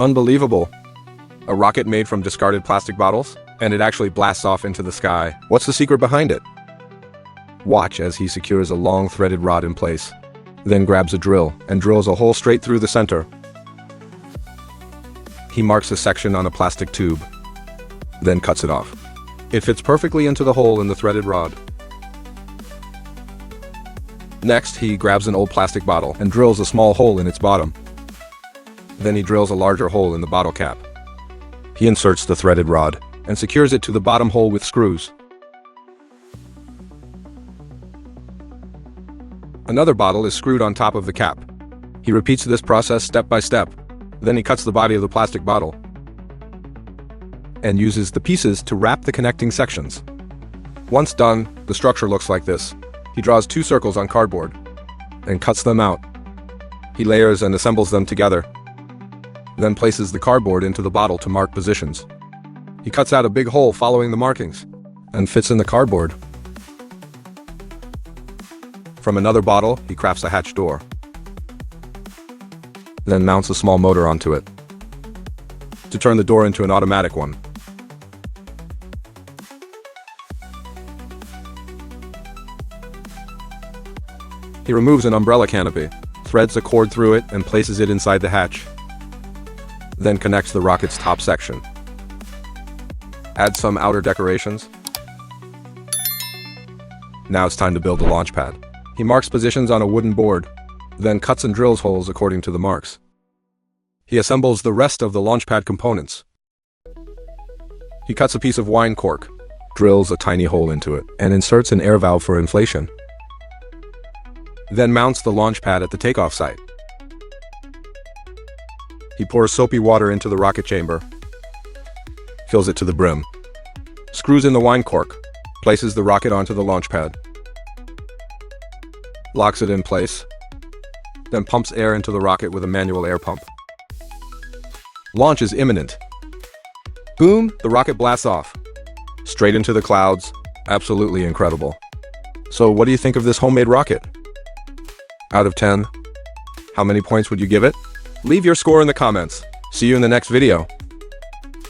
Unbelievable. A rocket made from discarded plastic bottles? And it actually blasts off into the sky. What's the secret behind it? Watch as he secures a long threaded rod in place, then grabs a drill and drills a hole straight through the center. He marks a section on a plastic tube, then cuts it off. It fits perfectly into the hole in the threaded rod. Next, he grabs an old plastic bottle and drills a small hole in its bottom. Then he drills a larger hole in the bottle cap. He inserts the threaded rod and secures it to the bottom hole with screws. Another bottle is screwed on top of the cap. He repeats this process step by step. Then he cuts the body of the plastic bottle and uses the pieces to wrap the connecting sections. Once done, the structure looks like this. He draws 2 circles on cardboard and cuts them out. He layers and assembles them together, then places the cardboard into the bottle to mark positions. He cuts out a big hole following the markings and fits in the cardboard. From another bottle, he crafts a hatch door, then mounts a small motor onto it to turn the door into an automatic one. He removes an umbrella canopy, threads a cord through it and places it inside the hatch, then connects the rocket's top section. Add some outer decorations. Now it's time to build the launch pad. He marks positions on a wooden board, then cuts and drills holes according to the marks. He assembles the rest of the launch pad components. He cuts a piece of wine cork, drills a tiny hole into it, and inserts an air valve for inflation. Then mounts the launch pad at the takeoff site. He pours soapy water into the rocket chamber, fills it to the brim, screws in the wine cork, places the rocket onto the launch pad, locks it in place, then pumps air into the rocket with a manual air pump. Launch is imminent. Boom, the rocket blasts off, straight into the clouds. Absolutely incredible. So what do you think of this homemade rocket? Out of 10, how many points would you give it? Leave your score in the comments. See you in the next video.